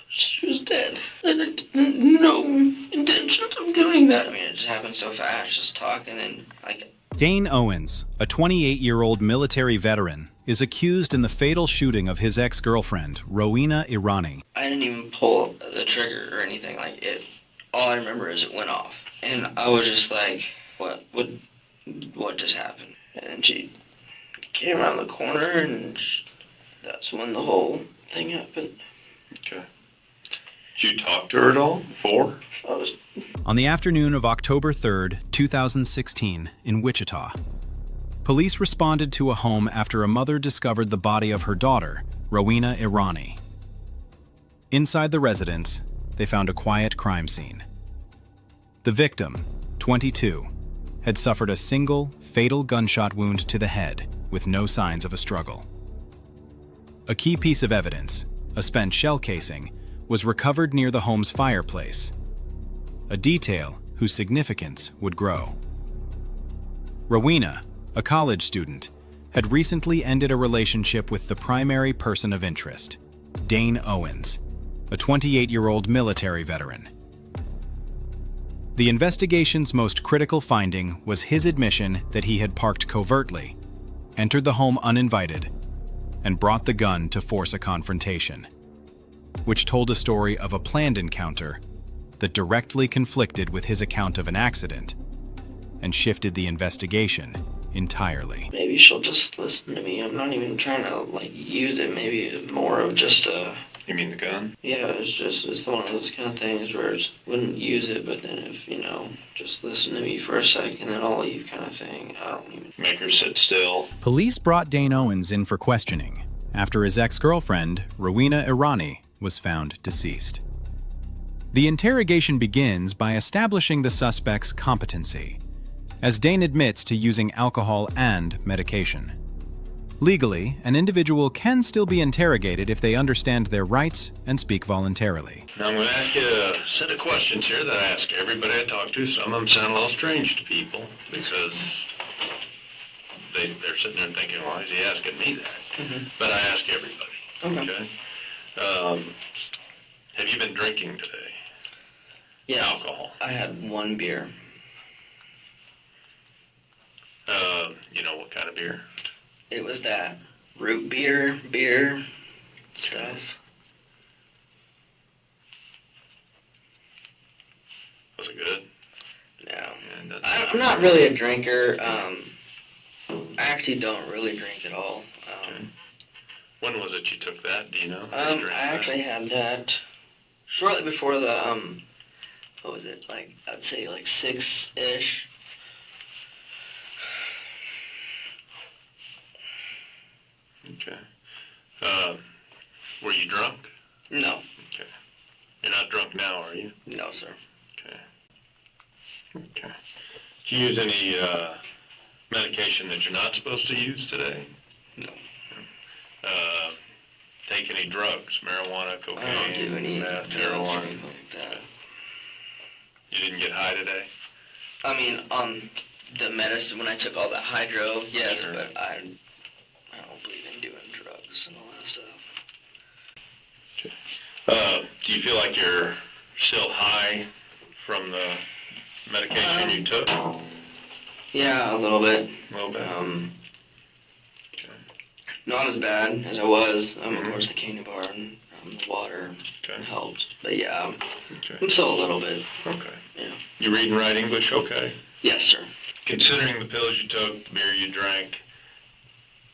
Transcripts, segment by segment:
She was dead. And I didn't no intentions of doing that. I mean, it just happened so fast, just talking and like... Dane Owens, a 28-year-old military veteran, is accused in the fatal shooting of his ex-girlfriend, Rowena Irani. I didn't even pull the trigger or anything like it. All I remember is it went off. And I was just like, what just happened? And she came around the corner and that's when the whole thing happened. Okay. Did you talk to her at all before? On the afternoon of October 3rd, 2016, in Wichita, police responded to a home after a mother discovered the body of her daughter, Rowena Irani. Inside the residence, they found a quiet crime scene. The victim, 22, had suffered a single, fatal gunshot wound to the head with no signs of a struggle. A key piece of evidence, a spent shell casing, was recovered near the home's fireplace, a detail whose significance would grow. Rowena, a college student, had recently ended a relationship with the primary person of interest, Dane Owens, a 28-year-old military veteran. The investigation's most critical finding was his admission that he had parked covertly, entered the home uninvited, and brought the gun to force a confrontation, which told a story of a planned encounter that directly conflicted with his account of an accident and shifted the investigation entirely. Maybe she'll just listen to me. I'm not even trying to, use it. Maybe it's more of just a... You mean the gun? Yeah, it's one of those kind of things where I wouldn't use it, but then if, just listen to me for a second and I'll leave kind of thing. I don't even... Make her sit still. Police brought Dane Owens in for questioning after his ex-girlfriend, Rowena Irani, was found deceased. The interrogation begins by establishing the suspect's competency, as Dane admits to using alcohol and medication. Legally, an individual can still be interrogated if they understand their rights and speak voluntarily. Now I'm going to ask you a set of questions here that I ask everybody I talk to. Some of them sound a little strange to people because they're sitting there thinking, why is he asking me that? Mm-hmm. But I ask everybody. Okay? Have you been drinking today? Yes. Alcohol? I had one beer. What kind of beer? It was that root beer stuff. Was it good? No. Yeah, I'm not really a drinker. I actually don't really drink at all. Okay. When was it you took that? Do you know? I actually had that shortly before the, what was it, I'd say 6-ish. Okay. Were you drunk? No. Okay. You're not drunk now, are you? No, sir. Okay. Okay. Did you use any medication that you're not supposed to use today? No. Take any drugs? Marijuana, cocaine, I don't do any meth, heroin? Anything like that. You didn't get high today? I mean, on the medicine, when I took all that hydro, yes, sure. But I don't believe in doing drugs and all that stuff. Okay. Do you feel like you're still high from the medication you took? Yeah, a little bit. A little bit. Okay. Not as bad as I was. Of course, the candy bar and the water helped. But yeah, I'm still a little bit. Okay. Yeah. You read and write English okay? Yes, sir. Considering the pills you took, the beer you drank,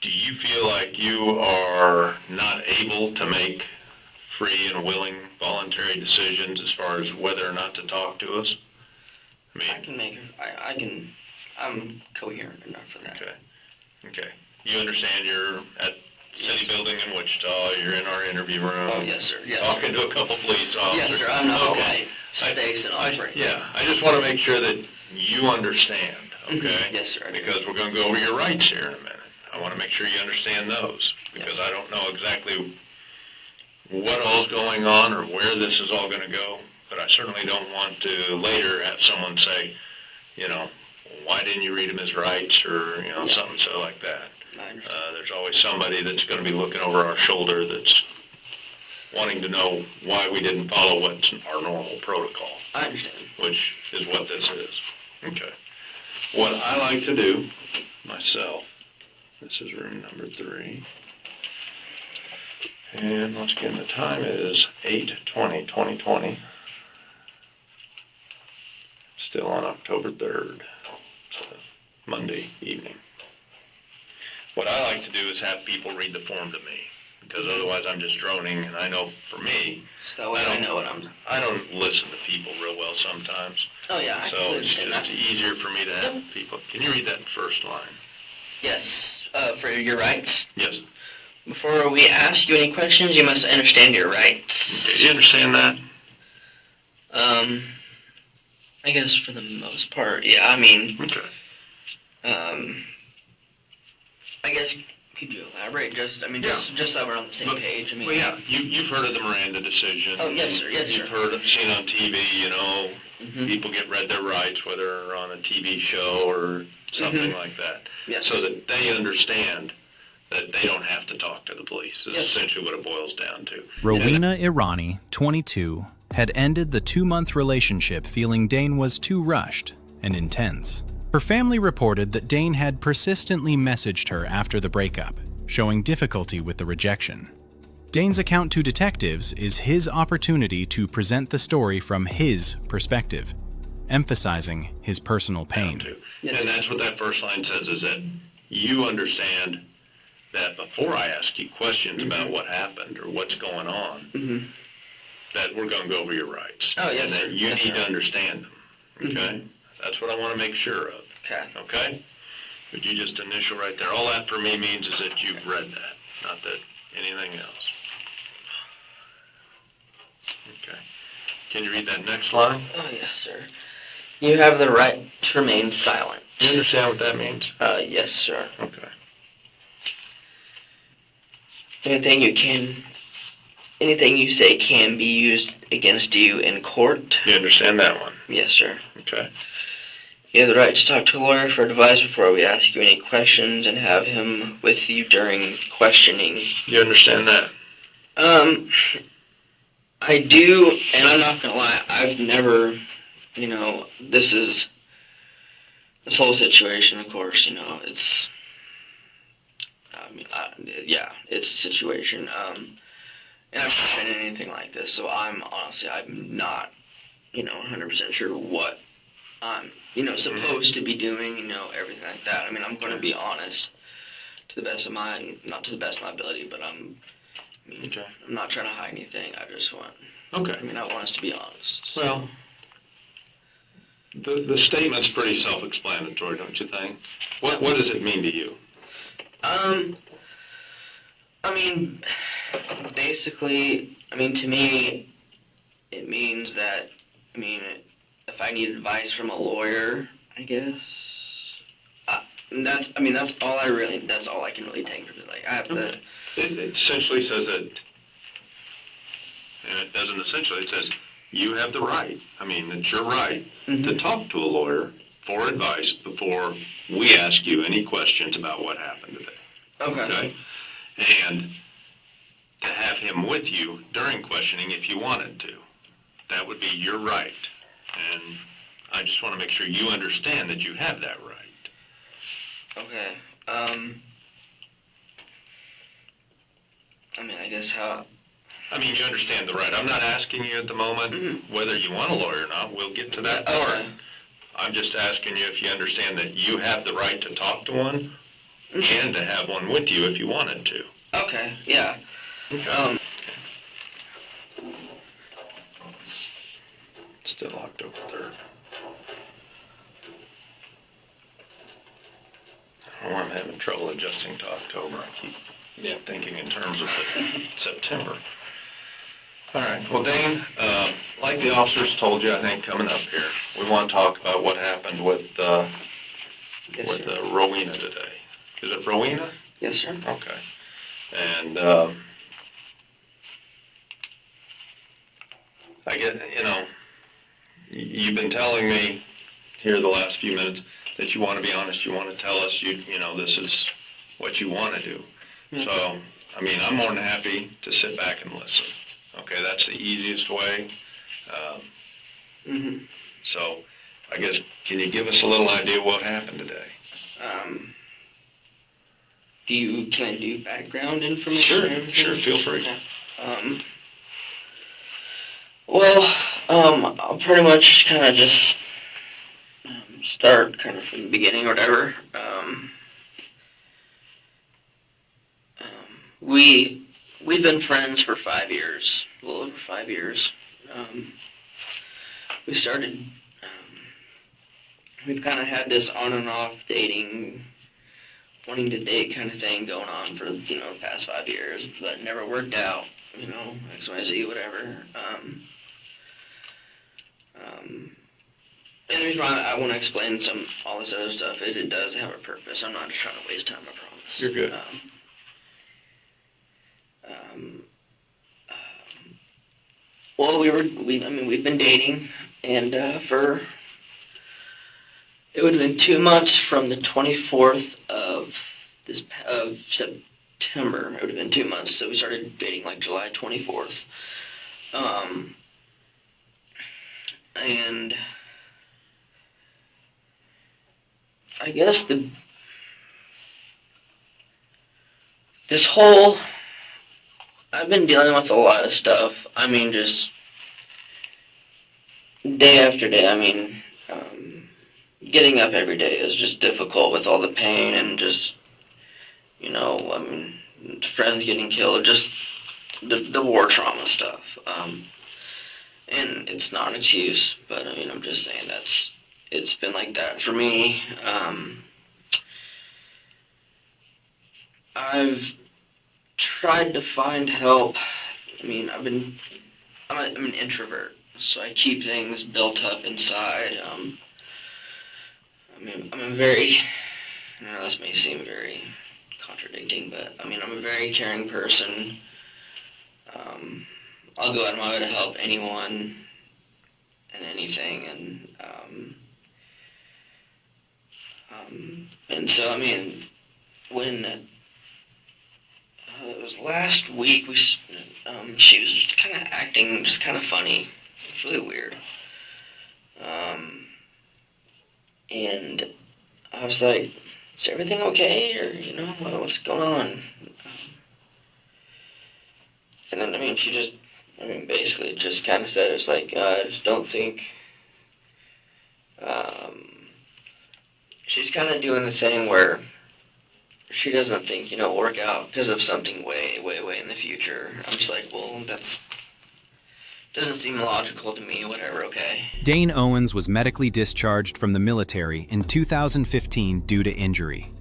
do you feel like you are not able to make free and willing voluntary decisions as far as whether or not to talk to us? I can make it. I'm coherent enough for that. Okay. Okay. You understand you're at City Building in Wichita, you're in our interview room. Oh, yes, sir. Yes, talking to a couple police officers. Yes, sir. I'm not okay. Space and operating. Yeah, I just want to make sure that you understand, okay? Mm-hmm. Yes, sir. Because we're going to go over your rights here in a minute. I want to make sure you understand those, because I don't know exactly what all's going on or where this is all going to go, but I certainly don't want to later have someone say, why didn't you read him his rights or, something so like that. There's always somebody that's going to be looking over our shoulder that's wanting to know why we didn't follow what's our normal protocol. I understand. Which is what this is. Okay. What I like to do myself, this is room number 3. And once again, the time is 8/20/2020. Still on October 3rd, so Monday evening. What I like to do is have people read the form to me, because otherwise I'm just droning, and I know for me, So I know what I'm... I don't listen to people real well sometimes. Oh, yeah. I So completely it's understand just that. easier for me to have people. Can you read that first line? Yes. For your rights. Yes. Before we ask you any questions, you must understand your rights. Okay, do you understand that? I guess for the most part, yeah. I mean, Okay. I guess, could you elaborate? Just that we're on the same page. I mean, Well, yeah, you've heard of the Miranda decision. Oh, yes, sir. Yes, You've sir. seen on TV, Mhm. people get read their rights, whether on a TV show or something Mhm. like that. Yes. So that they understand that they don't have to talk to the police, is Yes. essentially what it boils down to. Rowena Irani, 22, had ended the 2-month relationship feeling Dane was too rushed and intense. Her family reported that Dane had persistently messaged her after the breakup, showing difficulty with the rejection. Dane's account to detectives is his opportunity to present the story from his perspective, emphasizing his personal pain. Yes. And that's what that first line says, is that you understand that before I ask you questions about what happened or what's going on, Mhm. that we're going to go over your rights. Oh, yes, And that sir. you Yes, need sir. to understand them. Okay? That's what I want to make sure of. Okay. Okay? But you just initial right there. All that for me means is that you've read that, not that anything else. Okay. Can you read that next line? Oh, yes, sir. You have the right to remain silent. Do you understand what that means? Yes, sir. Okay. Anything you say can be used against you in court. You understand that one? Yes, sir. Okay. You have the right to talk to a lawyer for advice before we ask you any questions and have him with you during questioning. You understand that? I do, and I'm not gonna lie, I've never, this whole situation, of course, it's, it's a situation, and I've never been in anything like this, so I'm not, 100% sure what I'm, supposed to be doing, everything like that. I mean, I'm gonna be honest to the best of not to the best of my ability, but Okay. I'm not trying to hide anything. I just want, Okay. I want us to be honest. Well, the statement's pretty self-explanatory, don't you think? What does it mean to you? Basically, to me, it means that, if I need advice from a lawyer, I guess, that's all I can really take from it. Like, I have to... It essentially says that, and it doesn't essentially, it says you have the right, it's your right to talk to a lawyer for advice before we ask you any questions about what happened today. Okay. And to have him with you during questioning if you wanted to. That would be your right. And I just want to make sure you understand that you have that right. Okay. I guess how... you understand the right. I'm not asking you at the moment whether you want a lawyer or not. We'll get to that part. Okay. I'm just asking you if you understand that you have the right to talk to one and to have one with you if you wanted to. Okay, yeah. Okay. Still October 3rd. Oh, I'm having trouble adjusting to October. I keep thinking in terms of September. All right. Well, Dane, like the officers told you, I think, coming up here, we want to talk about what happened with Yes, sir. Rowena today. Is it Rowena? Yes, sir. Okay. And I get, you've been telling me here the last few minutes that you want to be honest. You want to tell us, this is what you want to do. So, I'm more than happy to sit back and listen. Okay, that's the easiest way. Mm-hmm. So, I guess, can you give us a little idea what happened today? Can I do background information? Sure, feel free. Okay. I'll pretty much kind of just start kind of from the beginning or whatever. We've been friends for 5 years, a little over 5 years. We started, we've kind of had this on and off dating, wanting to date kind of thing going on for, the past 5 years, but it never worked out, XYZ, whatever. And the reason why I want to explain all this other stuff is it does have a purpose. I'm not just trying to waste time, I promise. You're good. Well, we've been dating, and it would have been 2 months from the 24th of September. It would have been 2 months, so we started dating like July 24th. And I guess I've been dealing with a lot of stuff. Just day after day. Getting up every day is just difficult with all the pain and just, friends getting killed, just the war trauma stuff. And it's not an excuse, but I'm just saying it's been like that for me. I've tried to find help. I'm an introvert, so I keep things built up inside. I'm a very, this may seem very contradicting, but I'm a very caring person. I'll go out of my way to help anyone and anything, and so when it was last week, she was just kind of acting just kind of funny. It was really weird. And I was like, is everything okay? Or, what's going on? And then, she just, basically just kind of said, it's like, I just don't think, she's kind of doing the thing where she doesn't think, it'll work out because of something way, way, way in the future. I'm just like, well, that's doesn't seem logical to me, whatever, okay. Dane Owens was medically discharged from the military in 2015 due to injury.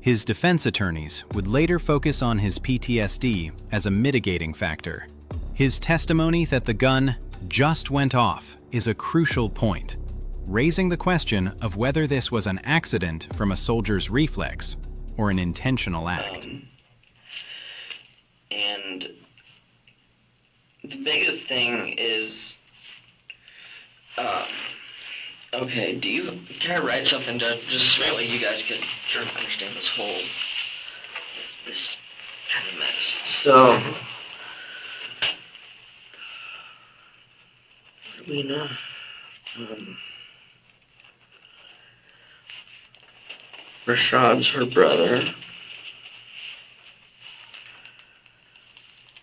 His defense attorneys would later focus on his PTSD as a mitigating factor. His testimony that the gun just went off is a crucial point, raising the question of whether this was an accident from a soldier's reflex or an intentional act. And the biggest thing is, okay, can I write something just so that you guys can understand this whole, this kind of mess. So, Rowena, Rashad's her brother.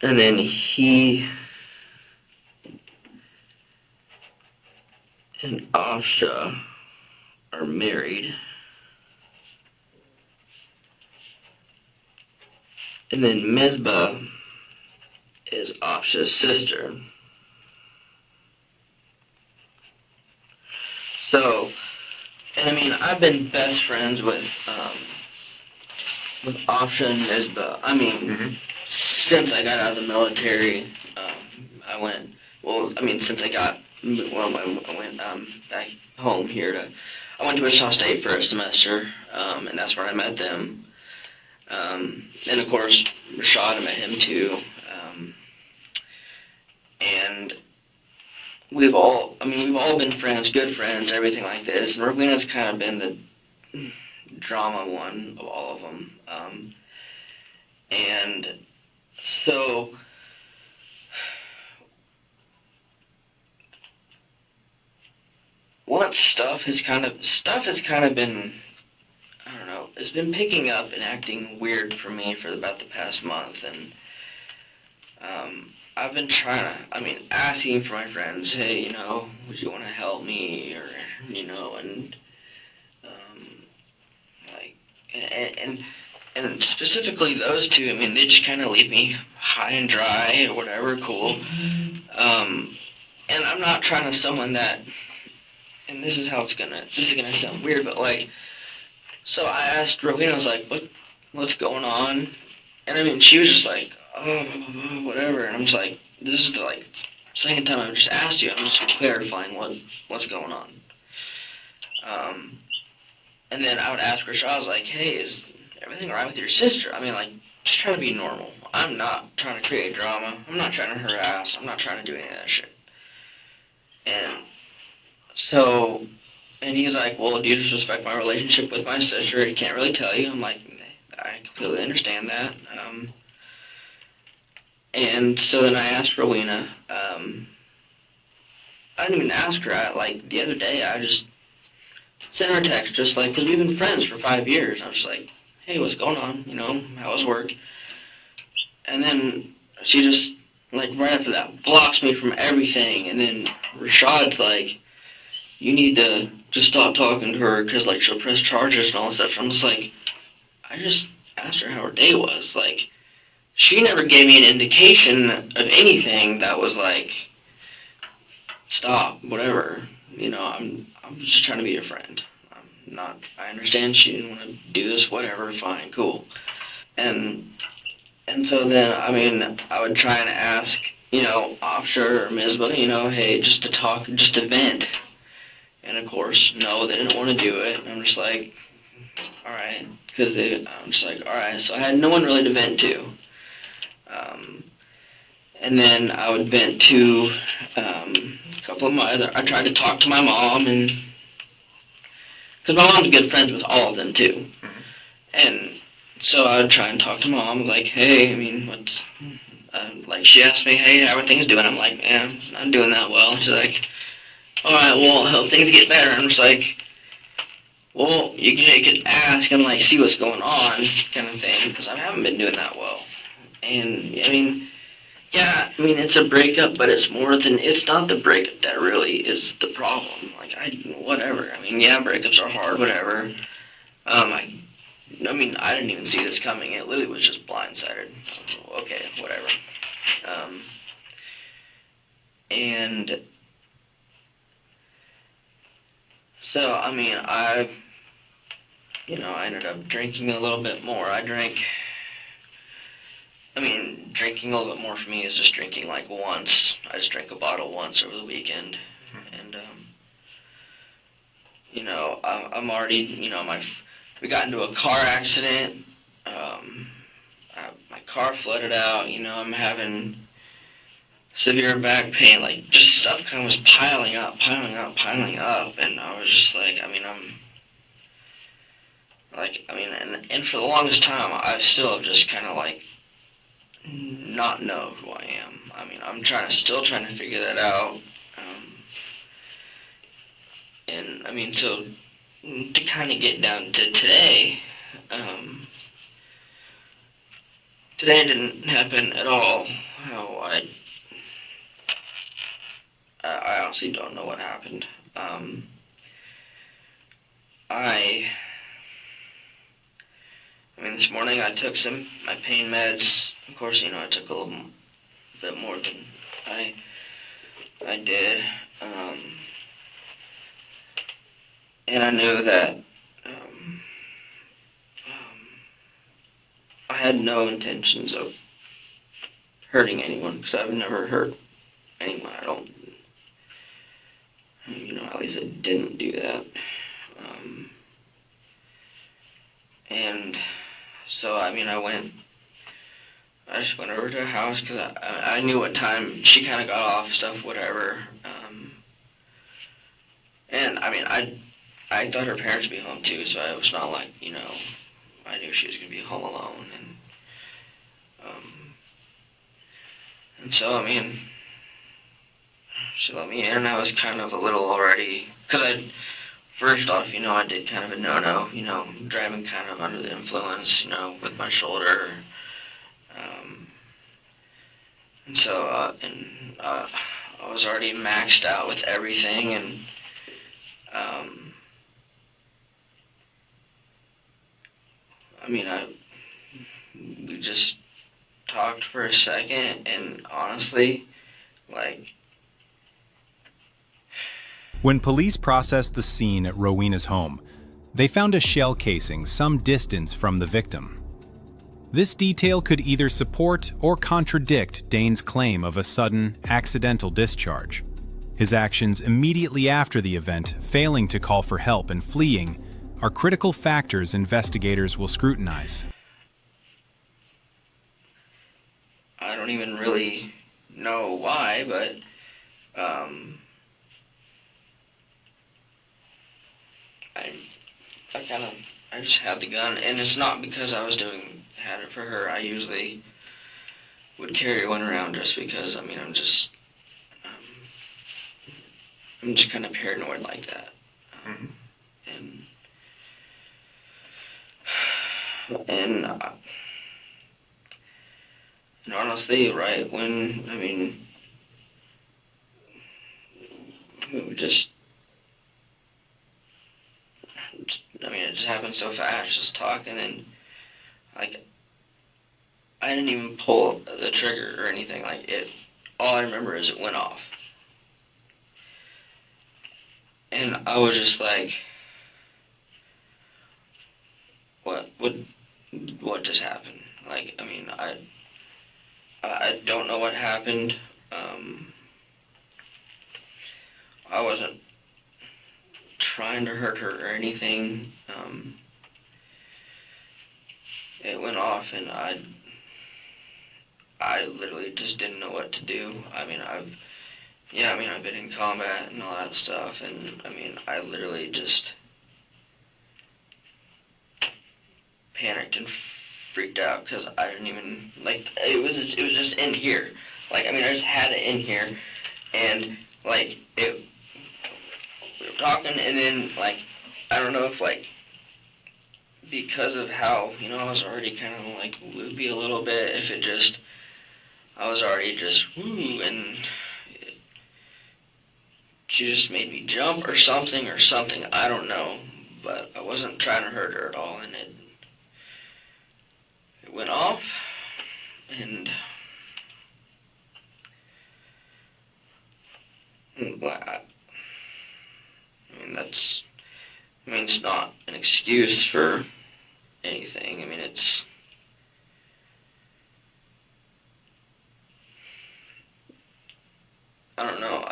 And then he and Asha are married. And then Mizbah is Asha's sister. So, and I've been best friends with Asha and Mizbah. Since I got out of the military, I went back home here I went to Wichita State for a semester, and that's where I met them. And of course, Rashad, I met him too. And we've all been friends, good friends, everything like this. And Rowena's kind of been the drama one of all of them. And so once stuff has kind of been, I don't know, it's been picking up and acting weird for me for about the past month, and I've been trying to, asking for my friends, hey, would you want to help me, or, and, like, and specifically those two, they just kind of leave me high and dry, or whatever, cool, and I'm not trying to someone that, and this is gonna sound weird, but, like, so I asked Rowena, I was like, what's going on? And she was just like, oh, whatever. And I'm just like, this is the, like, second time I've just asked you. I'm just clarifying what's going on. And then I would ask Rashad, I was like, hey, is everything all right with your sister? Just try to be normal. I'm not trying to create drama. I'm not trying to harass. I'm not trying to do any of that shit. And so, and he was like, well, do you disrespect my relationship with my sister? He can't really tell you. I'm like, I completely understand that. And so then I asked Rowena, I didn't even ask her, like, the other day, I just sent her a text, just like, because we've been friends for 5 years. I was just like, hey, what's going on? How was work? And then she just, like, right after that, blocks me from everything. And then Rashad's like, you need to just stop talking to her, because, like, she'll press charges and all this stuff. I'm just like, I just asked her how her day was. Like, she never gave me an indication of anything that was like, stop, whatever. I'm just trying to be your friend. I understand she didn't want to do this, whatever, fine, cool. And so then, I would try and ask, Officer or Misbah, hey, just to talk, just to vent. And of course, no, they didn't want to do it. And I'm just like, all right, because I'm just like, all right. So I had no one really to vent to. And then I would vent to a couple of I tried to talk to my mom, and because my mom's good friends with all of them too. And so I would try and talk to my mom, like, hey, what's, like, she asked me, hey, how are things doing? I'm like, man, I'm doing that well. She's like, all right, well, I hope things get better. I'm just like, well, you could ask and, like, see what's going on, kind of thing, because I haven't been doing that well. And, yeah, it's a breakup, but it's not the breakup that really is the problem. Like, whatever. Yeah, breakups are hard, whatever. I didn't even see this coming. It literally was just blindsided. Okay, whatever. And so, I ended up drinking a little bit more. Drinking a little bit more for me is just drinking, like, once. I just drank a bottle once over the weekend. And, I'm already, we got into a car accident. My car flooded out. I'm having severe back pain. Like, just stuff kind of was piling up. And I was just like, and for the longest time, I still just kind of, like, not know who I am. I'm still trying to figure that out. And, so to kind of get down to today, today didn't happen at all how I honestly don't know what happened. This morning I took my pain meds. Of course, I took a little bit more than I did. And I knew that I had no intentions of hurting anyone, because I've never hurt anyone. I don't, at least I didn't do that. And so, I just went over to her house, because I knew what time she kind of got off, stuff, whatever. And, I thought her parents would be home, too, so it was not like, I knew she was going to be home alone. And so, she let me in. I was kind of a little already, because first off, I did kind of a no-no, driving kind of under the influence, with my shoulder. And so, I was already maxed out with everything, and we just talked for a second, and honestly, like... When police processed the scene at Rowena's home, they found a shell casing some distance from the victim. This detail could either support or contradict Dane's claim of a sudden, accidental discharge. His actions immediately after the event, failing to call for help and fleeing, are critical factors investigators will scrutinize. I don't even really know why, but I just had the gun, and it's not because I had it for her. I usually would carry one around just because, I'm just kind of paranoid like that. And honestly, right when, we just, it just happened so fast, just talking, and, like, I didn't even pull the trigger or anything, all I remember is it went off. And I was just like, what just happened? I don't know what happened. I wasn't trying to hurt her or anything. It went off, and I literally just didn't know what to do. I've been in combat and all that stuff, and I literally just panicked and freaked out because I didn't even, it was just in here. I just had it in here, and we were talking, and then I don't know if because of how, I was already kind of loopy a little bit, if it just, I was already just, woo, and she just made me jump or something, I don't know, but I wasn't trying to hurt her at all, and it went off, and it's not an excuse for anything. It's, I don't know,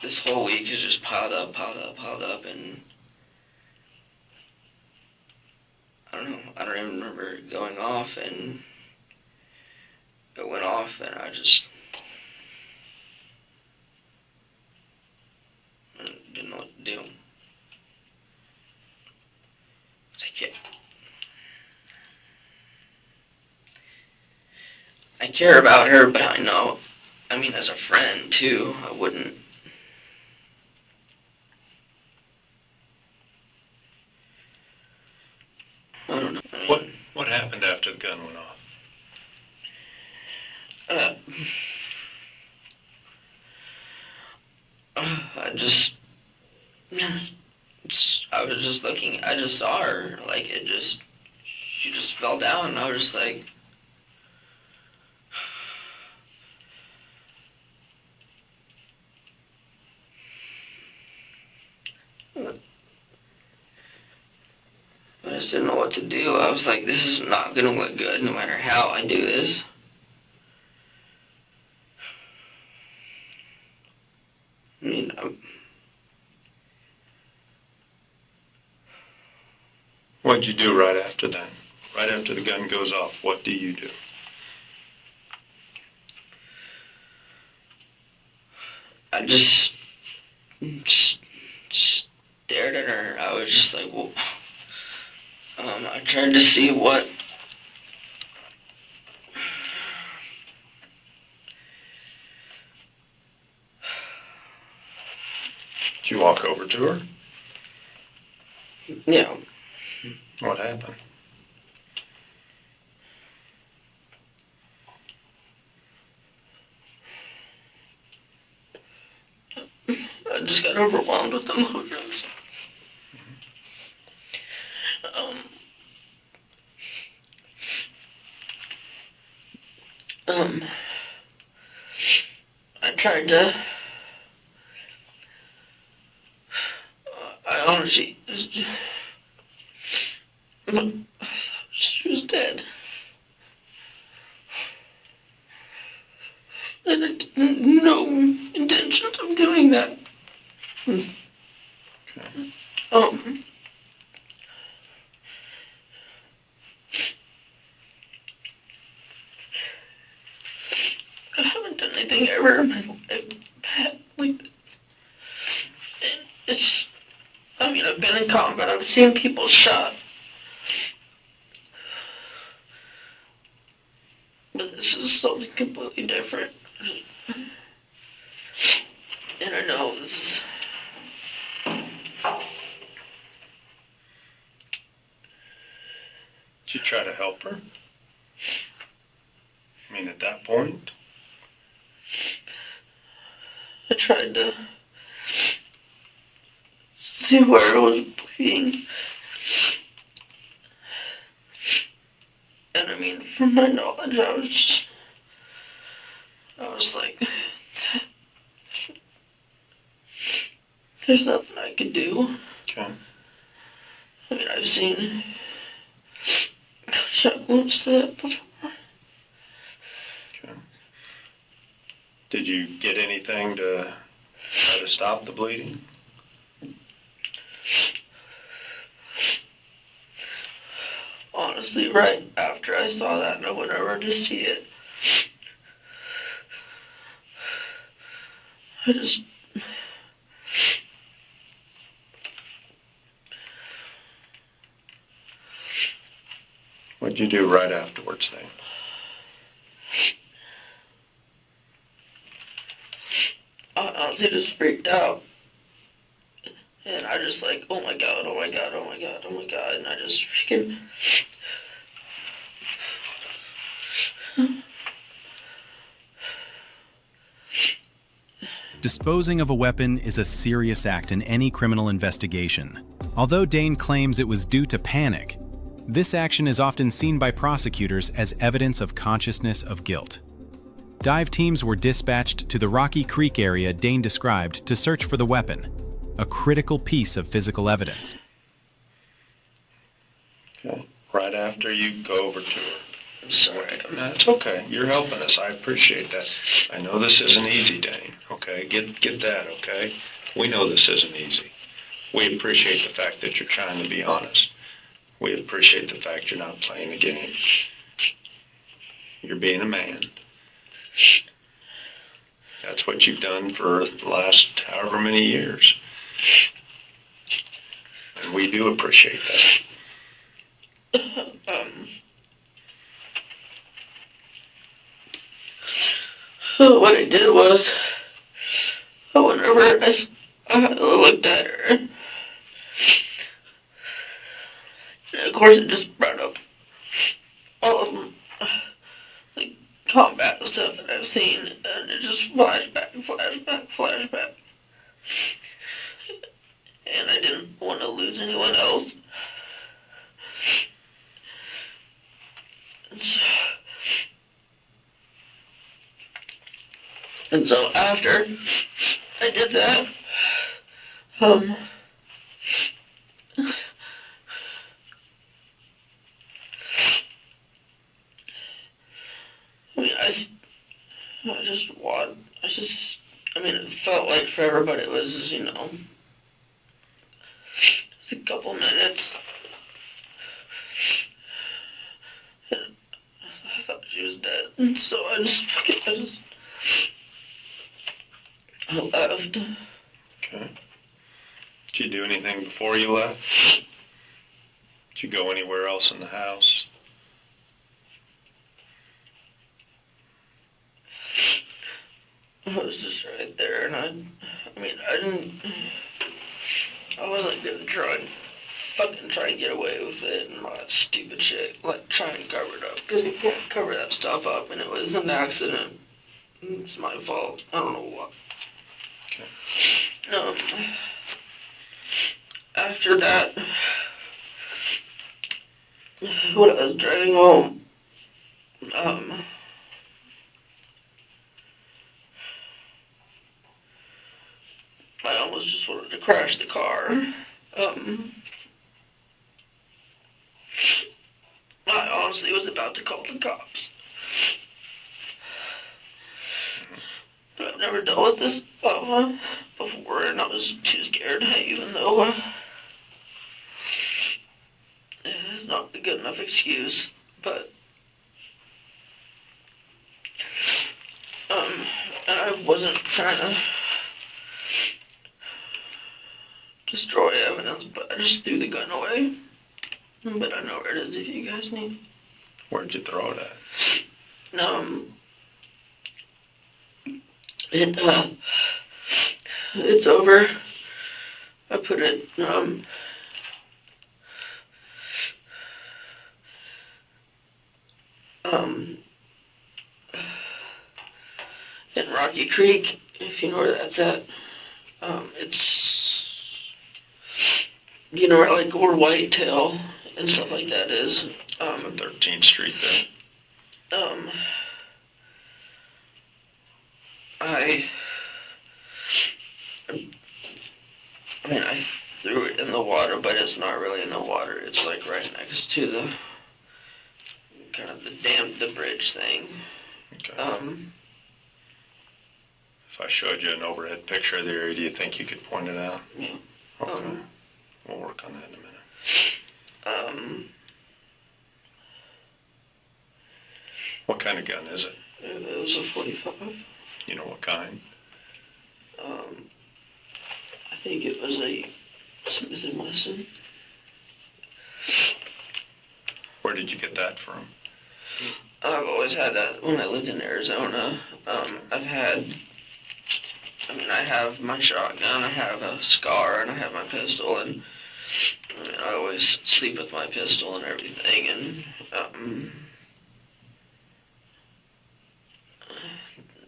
this whole week has just piled up, and I don't know, I don't even remember it going off, and it went off, and I just didn't know what to do. I care about her, but I know, as a friend, too, I wouldn't. I don't know. What happened after the gun went off? I was just looking, I just saw her, she just fell down, and I was just like, I just didn't know what to do. I was like, this is not gonna look good no matter how I do this. What'd you do right after that? Right after the gun goes off, what do you do? I just stared at her. I was just like, well, I tried to see what Did you walk over to her? Yeah. What happened? I just got overwhelmed with emotions. I tried to. I honestly. I thought she was dead. And I didn't no intentions of doing that. Okay. I haven't done anything ever in my life bad like this. And it's, I mean, I've been in combat, I've seen people shot. But this is something completely different. And I know this is... Did you try to help her? I mean, at that point? I tried to see where it was bleeding. And I mean, from my knowledge, I was like, there's nothing I could do. Okay. I mean, I've seen gunshot wounds to that before. Okay. Did you get anything to try to stop the bleeding? Honestly, right after I saw that, no one ever to see it. I just... What'd you do right afterwards, Dane? I honestly just freaked out. And I just like, oh my god, oh my god, oh my god, oh my god, and I just freaking... Disposing of a weapon is a serious act in any criminal investigation. Although Dane claims it was due to panic, this action is often seen by prosecutors as evidence of consciousness of guilt. Dive teams were dispatched to the Rocky Creek area Dane described to search for the weapon, a critical piece of physical evidence. Okay. Right after you go over to her. I'm sorry. No, it's okay. You're helping us. I appreciate that. I know this isn't easy, Dane. Okay? Get that, okay? We know this isn't easy. We appreciate the fact that you're trying to be honest. We appreciate the fact you're not playing the game. You're being a man. That's what you've done for the last however many years. And we do appreciate that. What I did was, whenever I looked at her, and of course it just brought up all of them, like combat stuff that I've seen, and it just flashback. And I didn't want to lose anyone else. And so after I did that, I mean, I mean, it felt like for everybody it was just, just a couple minutes. And I thought she was dead, and so I left. Okay. Did you do anything before you left? Did you go anywhere else in the house? I was just right there, and I mean, I didn't... I wasn't gonna try and get away with it and all that stupid shit. Like, try and cover it up. Because you can't cover that stuff up, and it was an accident. It's my fault. I don't know what. Okay. After that, when I was driving home, I almost just wanted to crash the car. I honestly was about to call the cops. But I've never dealt with this before, and I was too scared, even though it's not a good enough excuse. But I wasn't trying to destroy evidence, but I just threw the gun away. But I know where it is if you guys need. Where'd you throw it at? It's over. I put it, in Rocky Creek, if you know where that's at. It's, you know, like where Whitetail and stuff like that is. 13th Street there. I threw it in the water, but it's not really in the water. It's like right next to the kind of the bridge thing. Okay. If I showed you an overhead picture of the area, do you think you could point it out? Yeah. Okay. We'll work on that in a minute. What kind of gun is it? It was a 45. You know what kind? I think it was a Smith & Wesson. Where did you get that from? I've always had that when I lived in Arizona. I have my shotgun, I have a SCAR, and I have my pistol, and I always sleep with my pistol and everything, and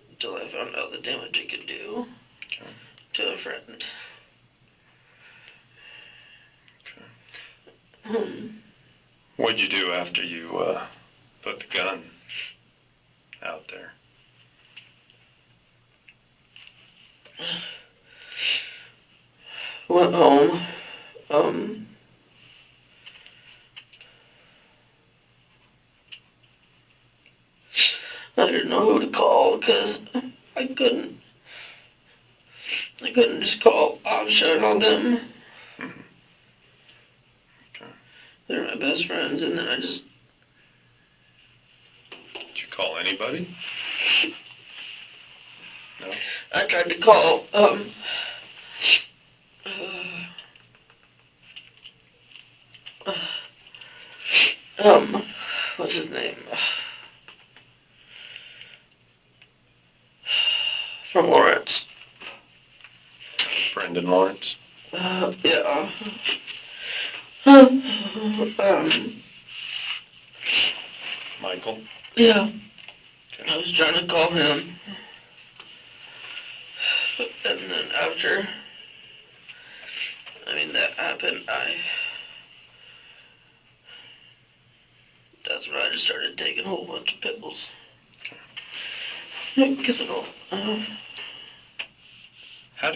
until I found out the damage it could do to a friend. Okay. What'd you do after you put the gun out there? Went home. I didn't know who to call because I couldn't just call option on them. Mm-hmm. Okay. They're my best friends, and then I just... Did you call anybody? No? I tried to call, what's his name? From Lawrence. Brendan Lawrence? Yeah. Michael? Yeah. Okay. I was trying to call him. And then after, that happened, that's when I just started taking a whole bunch of pills. Because How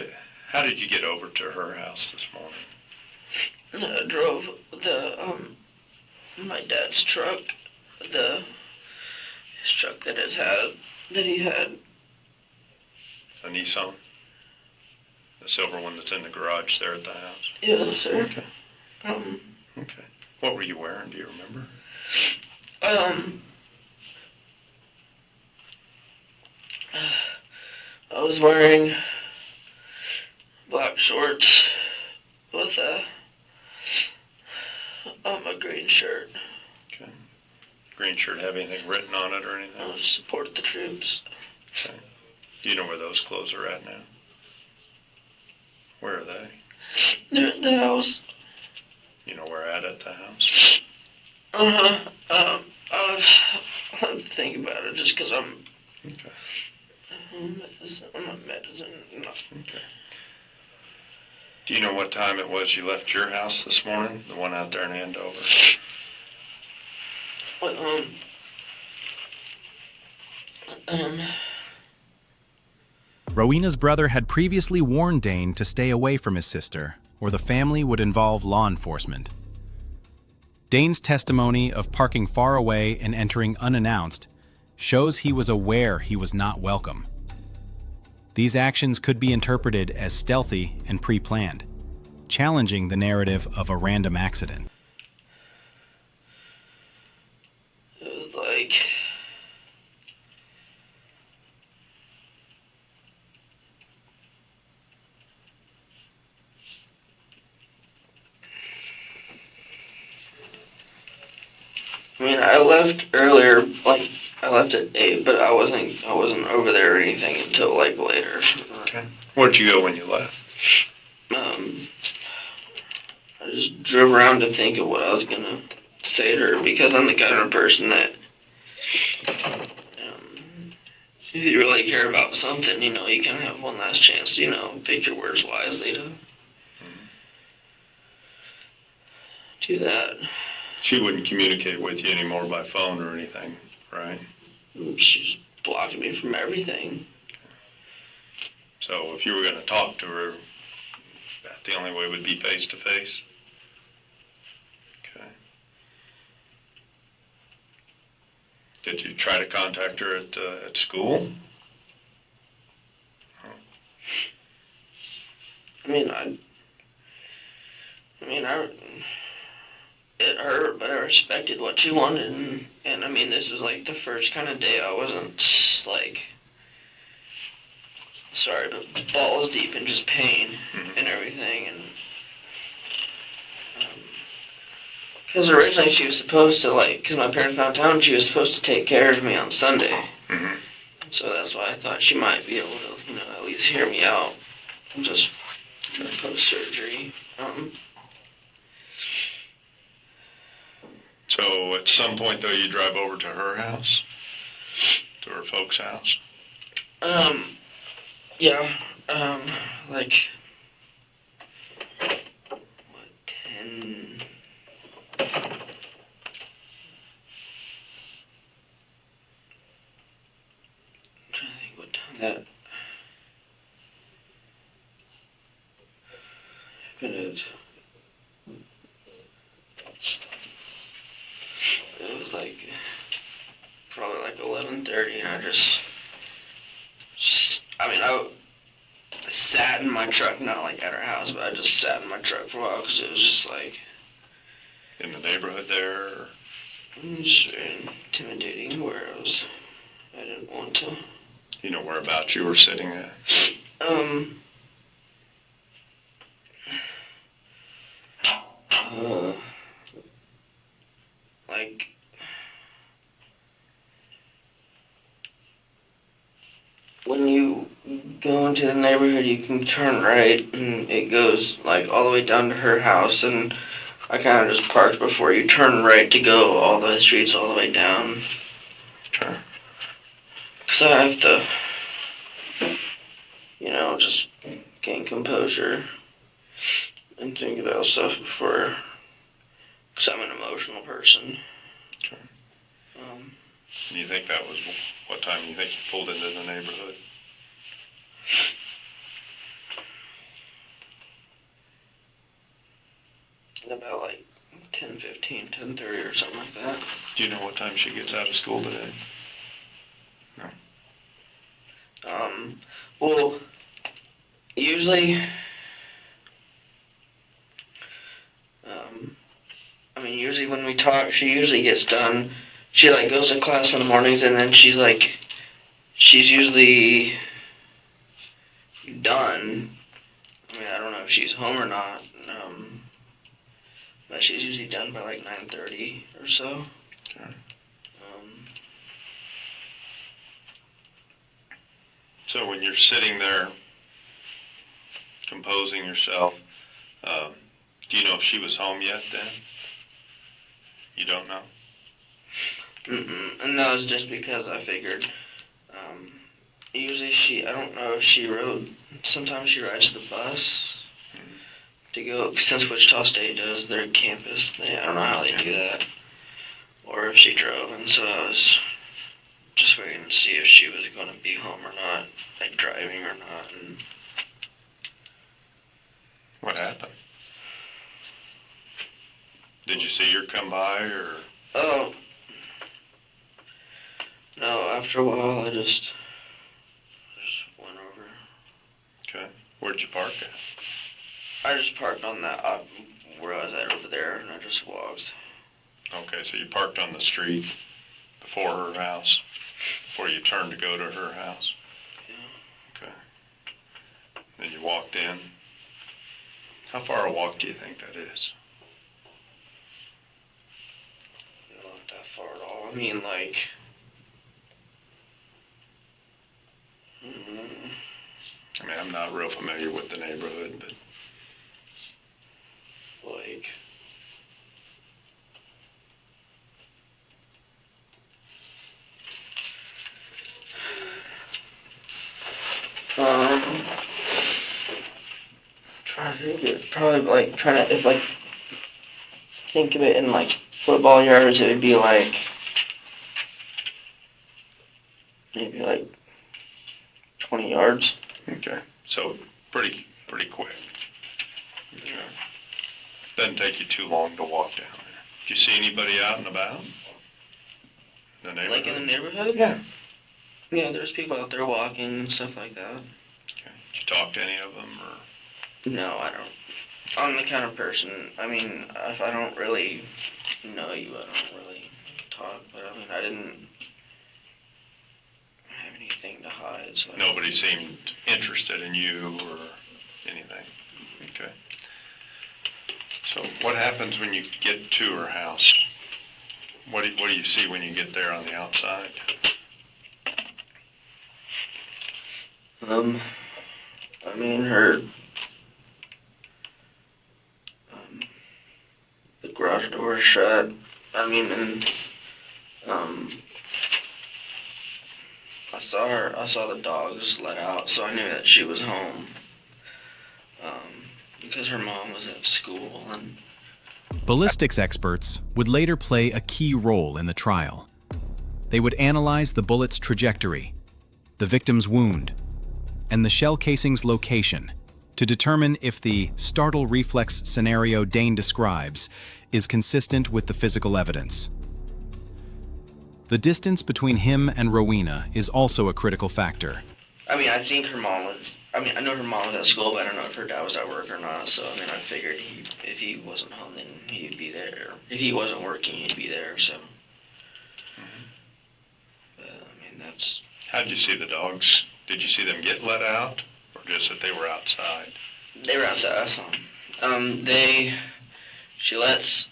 did you get over to her house this morning? I drove my dad's truck, his truck that he had. A Nissan? The silver one that's in the garage there at the house? Yes, sir. Okay. Okay. What were you wearing? Do you remember? I was wearing black shorts with a green shirt. Okay. Green shirt have anything written on it or anything? I support the troops. Okay. Do you know where those clothes are at now? Where are they? They're at the house. You know where at the house? I'll have to think about it just because I'm Okay. I'm on medicine. No. Okay. Do you know what time it was you left your house this morning? The one out there in Andover? But, Rowena's brother had previously warned Dane to stay away from his sister, or the family would involve law enforcement. Dane's testimony of parking far away and entering unannounced shows he was aware he was not welcome. These actions could be interpreted as stealthy and pre-planned, challenging the narrative of a random accident. it was like, I mean, I left earlier, like, I left at 8, but I wasn't over there or anything until, like, later. Okay. Where'd you go when you left? I just drove around to think of what I was gonna say to her, because I'm the kind of person that, if you really care about something, you know, you can have one last chance to, you know, pick your words wisely to do that. She wouldn't communicate with you anymore by phone or anything, right? She's blocking me from everything. So if you were going to talk to her, the only way would be face to face? Okay. Did you try to contact her at school? It hurt, but I respected what she wanted, and I mean, this was like the first kind of day I wasn't, like, sorry, but balls deep in just pain and everything, and, because originally she was supposed to, like, because my parents got in town, she was supposed to take care of me on Sunday, so that's why I thought she might be able to, you know, at least hear me out, just post-surgery. So at some point, though, you drive over to her house? To her folks' house? Yeah, like, what, 10... I'm trying to think what time that happened. It was like, probably like 11:30, and I sat in my truck, not like at our house, but I just sat in my truck for a while, because it was just like... In the neighborhood there? Or? It was just very intimidating where I didn't want to. You know whereabouts you were sitting at? Like, when you go into the neighborhood, you can turn right, and it goes, like, all the way down to her house, and I kind of just parked before you turn right to go all the streets all the way down. Sure. Because I have to, you know, just gain composure and think about stuff before, because I'm an emotional person. Sure. And you think that was what time you think you pulled into the neighborhood? About like 10:15, 10:30 or something like that. Do you know what time she gets out of school today? No. Well, usually, usually when we talk, she usually gets done. She, like, goes to class in the mornings, and then she's usually done. I mean, I don't know if she's home or not, but she's usually done by, like, 9:30 or so. Okay. So when you're sitting there composing yourself, Do you know if she was home yet then? You don't know? And that was just because I figured, usually I don't know if she rode, sometimes she rides the bus to go, since Wichita State does their campus, I don't know how they do that, or if she drove, and so I was just waiting to see if she was going to be home or not, like driving or not. And what happened? Did you see her come by, or? Oh, no, after a while I just went over. Okay. Where'd you park at? I just parked on that, where I was at over there, and I just walked. Okay, so you parked on the street before her house, before you turned to go to her house? Yeah. Okay. Then you walked in. How far a walk do you think that is? Not that far at all. I mean, like, I mean, I'm not real familiar with the neighborhood, but like, trying to think it, probably like, trying to, if like, think of it in like football yards, it would be like, maybe like 20 yards. okay. So pretty quick. Okay. Doesn't take you too long to walk down there. Did you see anybody out and about? The neighborhood? Like in the neighborhood? Yeah. Yeah, there's people out there walking and stuff like that. Okay. Did you talk to any of them, or? No, I don't. I'm the kind of person, I mean, if I don't really know you, I don't really talk, but I mean, I didn't have anything to hide, so. Nobody seemed interested in you or anything? Okay. So what happens when you get to her house? What do you see when you get there on the outside? I mean, her, the garage door is shut, I mean, and, I saw the dogs let out, so I knew that she was home, because her mom was at school, and Ballistics experts would later play a key role in the trial. They would analyze the bullet's trajectory, the victim's wound, and the shell casing's location to determine if the startle reflex scenario Dane describes is consistent with the physical evidence. The distance between him and Rowena is also a critical factor. I mean, I think her mom was, I mean, I know her mom was at school, but I don't know if her dad was at work or not, so, I mean, I figured if he wasn't home, then he'd be there. If he wasn't working, he'd be there, so. But, I mean, that's. How'd you see the dogs? Did you see them get let out, or just that they were outside? They were outside, I saw them. She lets,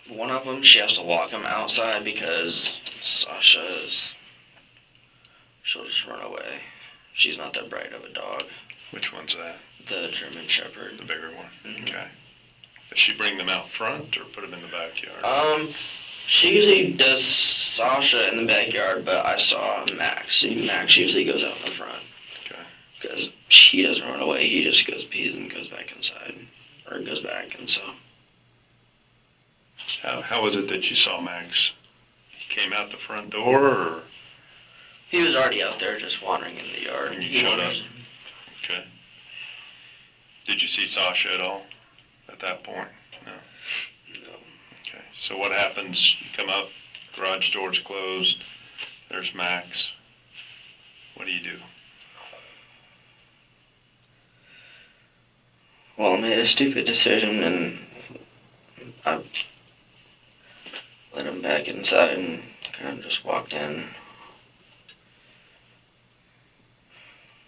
one of them, she has to walk them outside because she'll just run away. She's not that bright of a dog. Which one's that? The German Shepherd. The bigger one? Mm-hmm. Okay. Does she bring them out front or put them in the backyard? She usually does Sasha in the backyard, but I saw Max. Max usually goes out in the front. Okay. Because he doesn't run away. He just goes pees and goes back inside. Or goes back, and so. How was it that you saw Max? He came out the front door, or? He was already out there just wandering in the yard. And you showed up? Okay. Did you see Sasha at all at that point? No? No. Okay. So what happens? You come up, garage door's closed, there's Max. What do you do? Well, I made a stupid decision, and I let him back inside and kind of just walked in.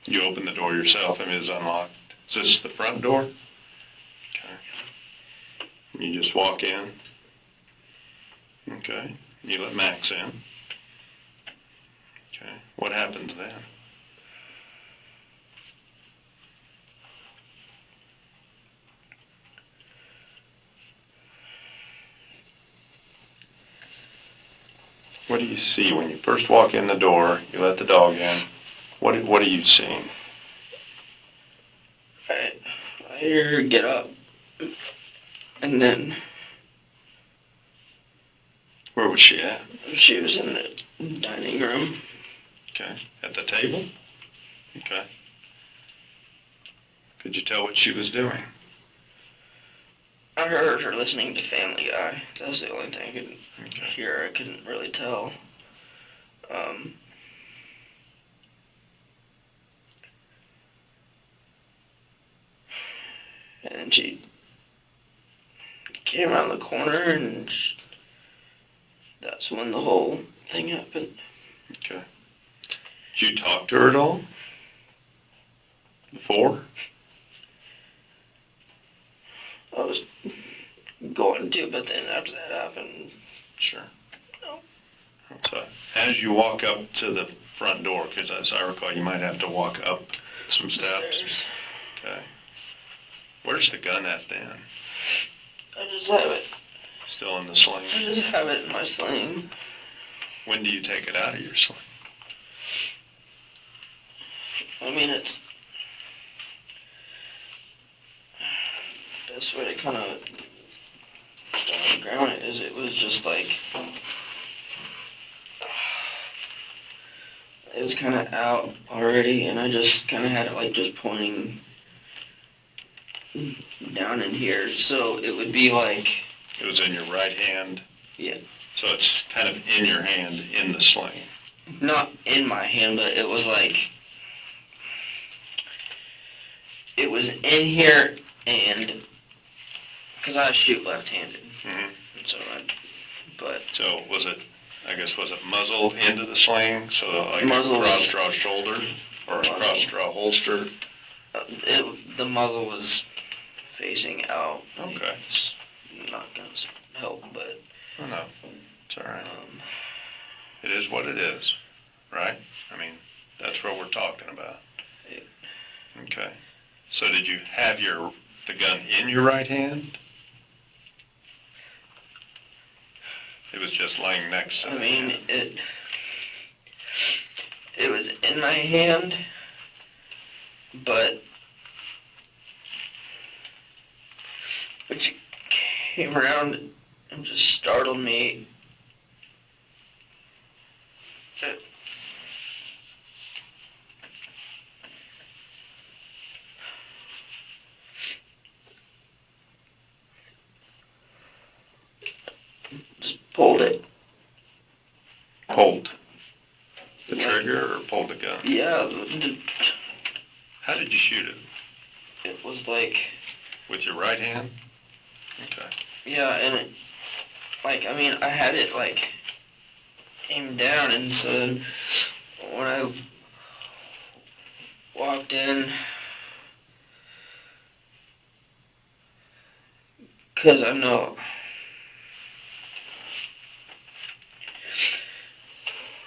You open the door yourself, and it's unlocked. Is this the front door? Okay. You just walk in. Okay. You let Max in. Okay. What happens then? What do you see when you first walk in the door, you let the dog in? What are you seeing? I hear her get up, and then Where was she at? she was in the dining room. Okay. At the table? Okay. Could you tell what she was doing? I heard her listening to Family Guy. That's the only thing I could Okay. hear. I couldn't really tell. And she came around the corner, and that's when the whole thing happened. Okay. Did you talk to her at all? Before? I was going to, but then after that happened, Sure. No. So, as you walk up to the front door, because as I recall, you might have to walk up some steps. Okay. Where's the gun at then? I just have it. Still in the sling? I just have it in my sling. When do you take it out of your sling? I mean, it's the best way to kind of start ground it is it was just like it was kind of out already, and I just kind of had it like just pointing down in here, so it would be like It was in your right hand? Yeah. So it's kind of in your hand, in the sling? not in my hand, but it was like it was in here, and because I shoot left-handed, Mm-hmm. So was it, I guess, was it muzzle into the sling? So like Muzzle. a cross-draw shoulder or a Muzzle. cross-draw holster? the muzzle was facing out. Okay. It's not gonna help, but Oh, no, it's all right. um, It is what it is, right? I mean, that's what we're talking about. Yeah. Okay. So did you have the gun in your right hand? It was just laying next to I the mean hand. it was in my hand, but when she came around and just startled me. Just pulled it. Pulled the trigger or pulled the gun? Yeah, How did you shoot it? it was like, With your right hand? Okay. yeah, and it, like, I mean, I had it, like, aimed down, and so when I walked in, because I know,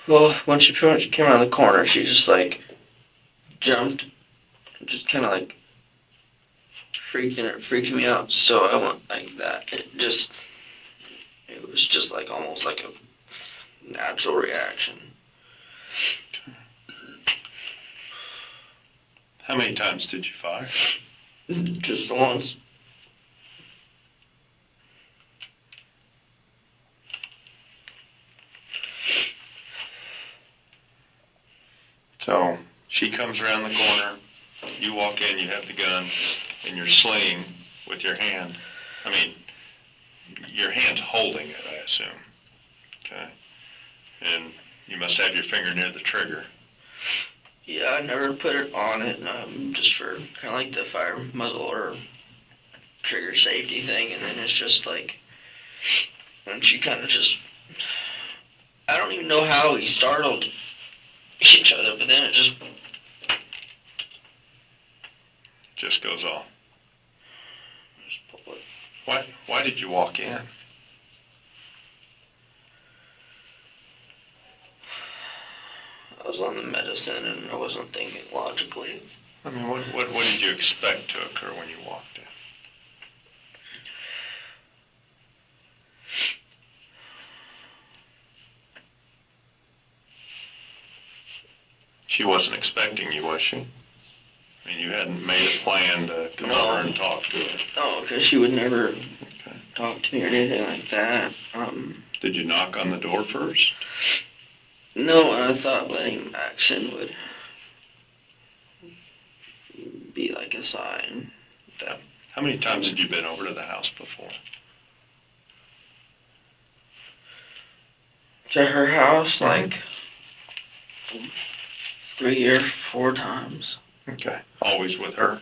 well, when she pretty much came around the corner, she just, like, jumped, just kind of, like, freaking me out, so I went like that. It was just, like, almost like a natural reaction. How many times did you fire? Just once. So she comes around the corner, you walk in, you have the gun in your sling with your hand. I mean, your hand's holding it, I assume. Okay. And you must have your finger near the trigger. Yeah, I never put it on it, just for kind of like the fire muzzle or trigger safety thing, and then it's just like, when she kind of just, I don't even know how we startled each other, but then it Just goes off. just pulled it. Why did you walk in? I was on the medicine and I wasn't thinking logically. I mean, what did you expect to occur when you walked in? She wasn't expecting you, was she? I mean, you hadn't made a plan to come over and talk to her. No, because she would never talk to me or anything like that. Did you knock on the door first? No, I thought letting Max in would be like a sign. How many times had you been over to the house before? To her house, like 3 or 4 times. Okay. Always with her?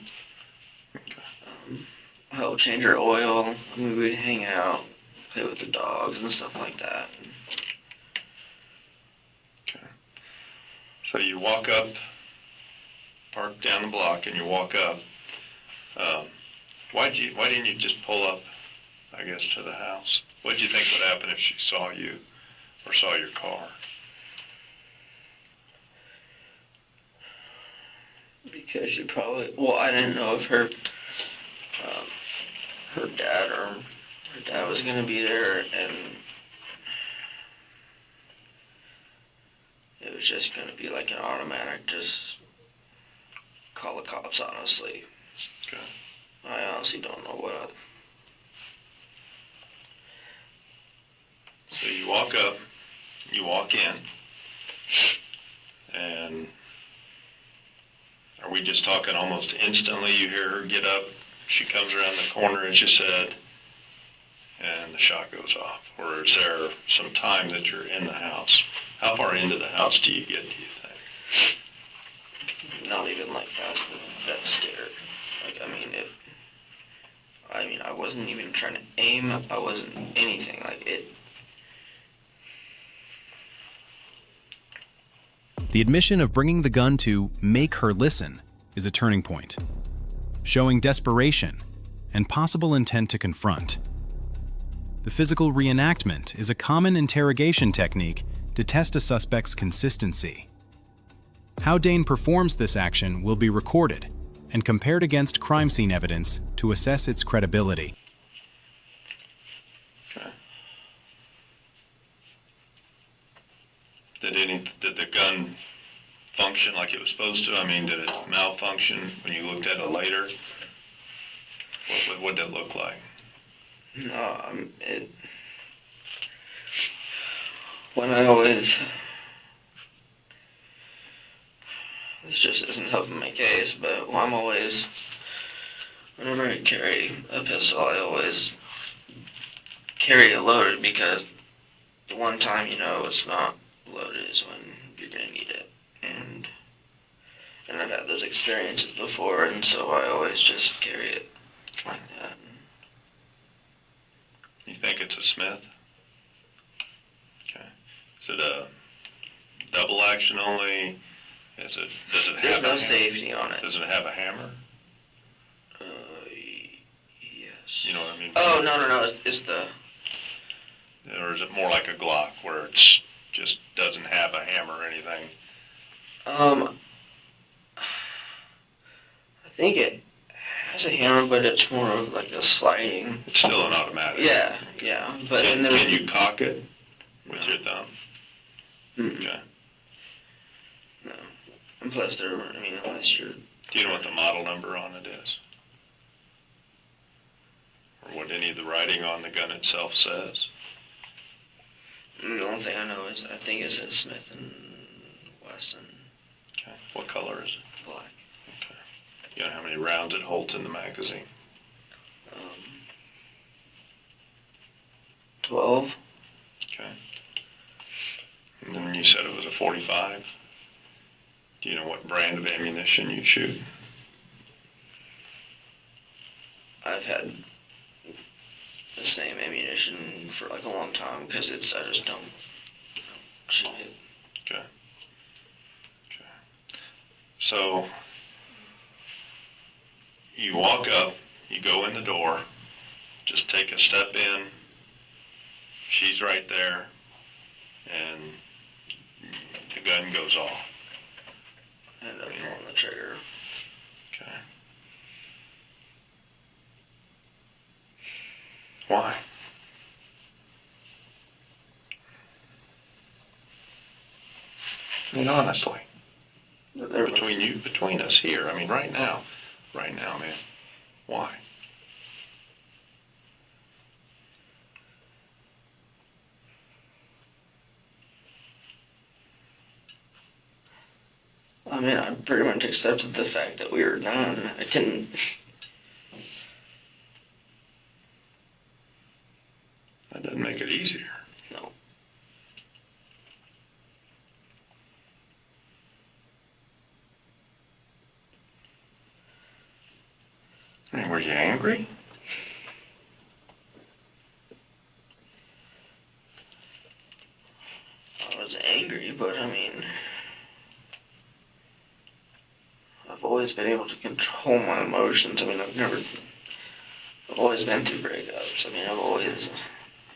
Help change her oil. I mean, we'd hang out, play with the dogs and stuff like that. Okay. So you walk up, park down the block, and you walk up. Why didn't you just pull up, I guess, to the house? What did you think would happen if she saw you or saw your car? Because she probably, well, I didn't know if her dad was gonna be there, and it was just gonna be like an automatic, just call the cops, honestly. Okay. I honestly don't know what. So you walk up, you walk in, and are we just talking almost instantly? You hear her get up, she comes around the corner, as you said, and the shot goes off? Or is there some time that you're in the house? How far into the house do you get, do you think? Not even like past that stair. Like, I wasn't even trying to aim. I wasn't anything like it. The admission of bringing the gun to make her listen is a turning point, showing desperation and possible intent to confront. The physical reenactment is a common interrogation technique to test a suspect's consistency. How Dane performs this action will be recorded and compared against crime scene evidence to assess its credibility. Okay. Did the gun function like it was supposed to? I mean, did it malfunction when you looked at it later? What did it look like? No, it this just isn't helping my case, but whenever I carry a pistol, I always carry it loaded, because the one time you know it's not loaded is when you're gonna need it. And I've had those experiences before, and so I always just carry it like that. You think it's a Smith? Okay. Is it a double action only? Does it There's have no a safety on it. Does it have a hammer? Yes. You know what I mean? Oh, no, it's the... Or is it more like a Glock where it's just doesn't have a hammer or anything? I think it has a hammer, but it's more of like a sliding. It's still an automatic. Yeah. But Can you cock it with your thumb? Mm-mm. Okay. No. And plus, unless you're... Do you know what the model number on it is? Or what any of the writing on the gun itself says? The only thing I know is I think it says Smith and Wesson. Okay. What color is it? Black. Okay. You know how many rounds it holds in the magazine? 12. Okay. And then you said it was a .45. Do you know what brand of ammunition you shoot? I've had the same ammunition for like a long time, because I just don't shoot it. Okay. So you walk up, you go in the door, just take a step in, she's right there, and the gun goes off. End up pulling the trigger. Okay. Why? I mean, honestly. between us here. I mean, right now, man. Why? I mean, I pretty much accepted the fact that we were done. I didn't. That doesn't make it easier. No. I mean, were you angry? I was angry, but I mean, I've always been able to control my emotions. I mean, I've always been through breakups. I mean,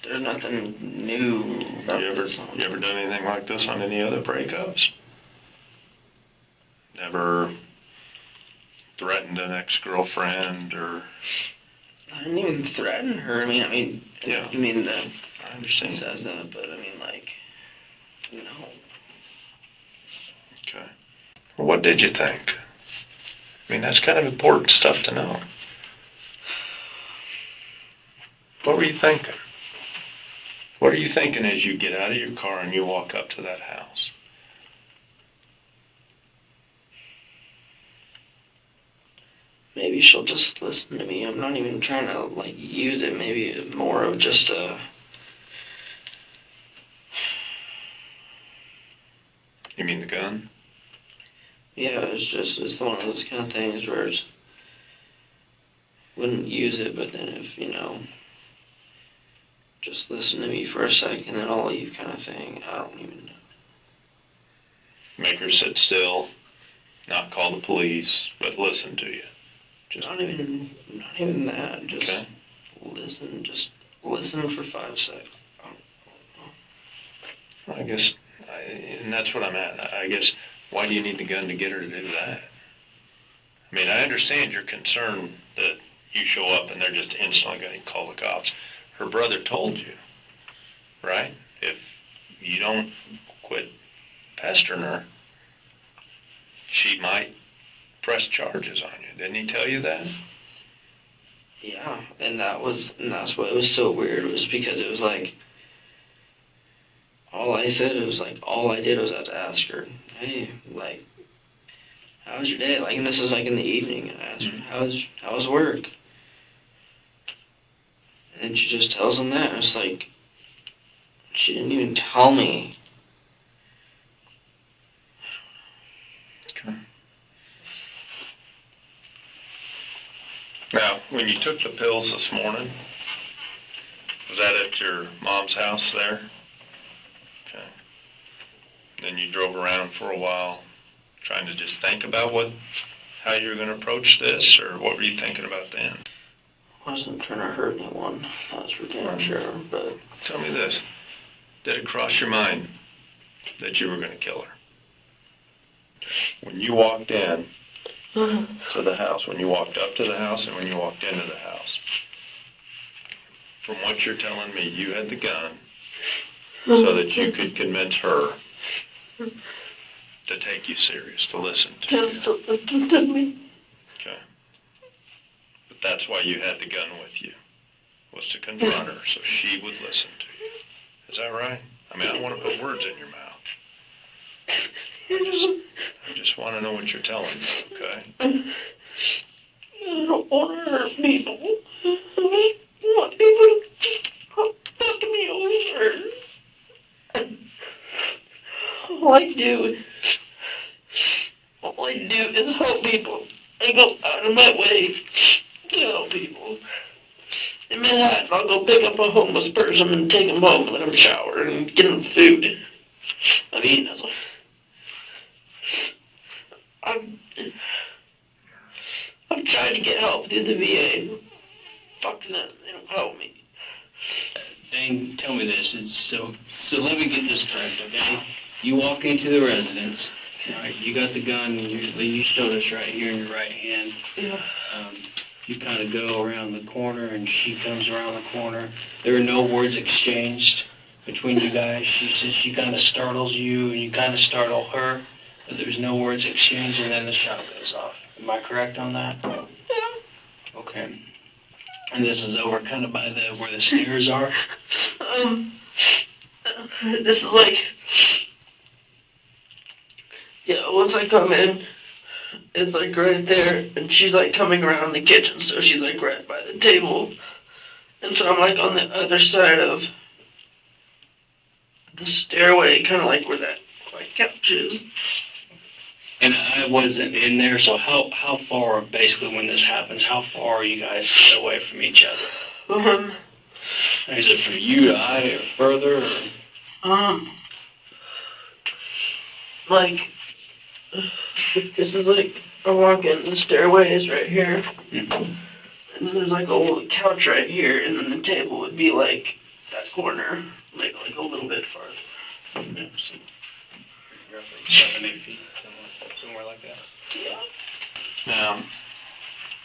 there's nothing new about this. You ever done anything like this on any other breakups? Never threatened an ex-girlfriend or... I didn't even threaten her. I mean, Yeah. I mean, I understand. says that, but I mean, like, no. Okay. Well, what did you think? I mean, that's kind of important stuff to know. What were you thinking? What are you thinking as you get out of your car and you walk up to that house? Maybe she'll just listen to me. I'm not even trying to, like, use it. Maybe more of just You mean the gun? yeah, it's one of those kind of things where it's, wouldn't use it, but then if, just listen to me for a second, then I'll leave kind of thing. I don't even know. Make her sit still, not call the police, but listen to you. Not even that. Just Okay. listen. Just listen for 5 seconds. I guess, and that's what I'm at. I guess, why do you need the gun to get her to do that? I mean, I understand your concern that you show up and they're just instantly going to call the cops. Her brother told you, right? If you don't quit pestering her, she might press charges on you. Didn't he tell you that? Yeah, and that's what it was so weird, was because it was like, all I did was I had to ask her, hey, like, how was your day? Like, and this is like in the evening, and I asked her, how was work? And then she just tells him that, and it's like, she didn't even tell me. Okay. Now, when you took the pills this morning, was that at your mom's house there? Okay. Then you drove around for a while, trying to just think about how you were going to approach this, or what were you thinking about then? I wasn't trying to hurt anyone, that's for damn sure, but... Tell me this, did it cross your mind that you were going to kill her? When you walked in to the house, when you walked up to the house and when you walked into the house, from what you're telling me, you had the gun so that you could convince her to take you serious, to listen to you. Okay. But that's why you had the gun with you, was to confront her so she would listen to you. Is that right? I mean, I don't want to put words in your mouth. I just want to know what you're telling me, okay? I don't want to hurt people. I want people to fuck me over. All I do is help people. I go out of my way to help people. In Manhattan, I'll go pick up a homeless person and take him home and let him shower and get him food. I mean, I'm trying to get help through the VA. Fuck them, they don't help me. Dane, tell me this. So let me get this correct, okay? You walk into the residence. All right, you got the gun. You showed us right here in your right hand. Yeah. You kind of go around the corner, and she comes around the corner. There are no words exchanged between you guys. She says she kind of startles you, and you kind of startle her. but there's no words exchanged, and then the shot goes off. Am I correct on that? Yeah. Okay. And this is over kind of by where the stairs are? This is like, yeah, once I come in, it's like right there, and she's like coming around the kitchen, so she's like right by the table. And so I'm like on the other side of the stairway, kind of like where that like couch is. And I wasn't in there, so how far, basically, when this happens, how far are you guys away from each other? Is it from you to I or further? Or? Like, this is like, I walk in, the stairway is right here. Mm-hmm. And then there's like a little couch right here, and then the table would be like that corner, like a little bit farther. Yeah, so roughly 7, 8 feet, somewhere like that. Yeah. Now,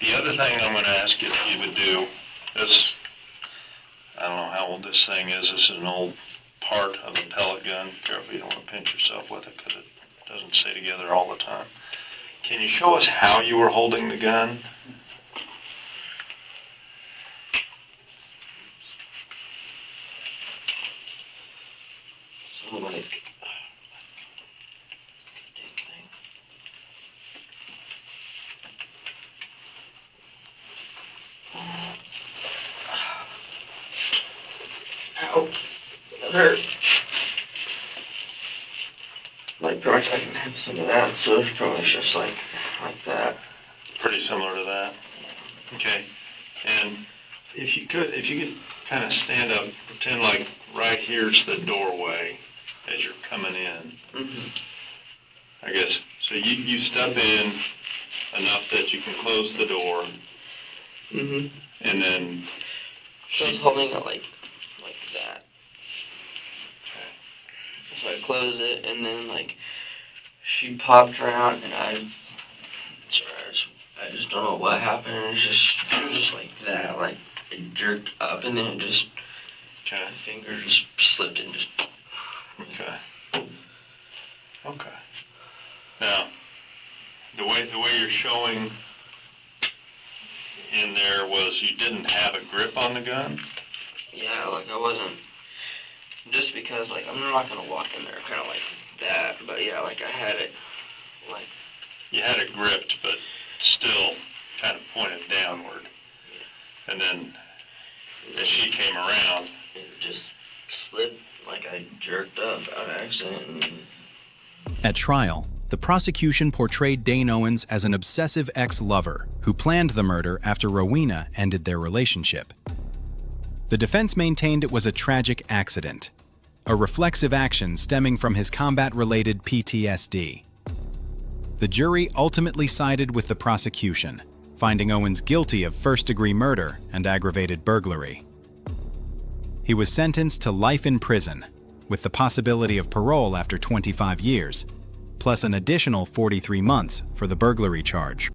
the other thing I'm going to ask you if you would do is, I don't know how old this thing is. This is an old part of a pellet gun. Careful, you don't want to pinch yourself with it because it doesn't stay together all the time. Can you show us how you were holding the gun? So like, ow, that hurt. Like, pretty much I can have some of that, so it's probably just like that. Pretty similar to that. Okay. And if you could kind of stand up, pretend like right here's the doorway as you're coming in. Mm-hmm. I guess, so you step in enough that you can close the door, Mm-hmm. and then So I was holding it like that. So I closed it, and then like she popped around, and I just don't know what happened. It was just like that, like it jerked up, and then it just okay. my finger just slipped and just. Okay. Okay. Now, the way you're showing in there was you didn't have a grip on the gun? Yeah, like I wasn't. Just because like I'm not gonna walk in there kind of like that, but yeah, like I had it, like. You had it gripped, but still kind of pointed downward. And then as she came around, It just slipped, like I jerked up out of accident. And At trial, the prosecution portrayed Dane Owens as an obsessive ex-lover who planned the murder after Rowena ended their relationship. The defense maintained it was a tragic accident, a reflexive action stemming from his combat-related PTSD. The jury ultimately sided with the prosecution, finding Owens guilty of first-degree murder and aggravated burglary. He was sentenced to life in prison, with the possibility of parole after 25 years, plus an additional 43 months for the burglary charge.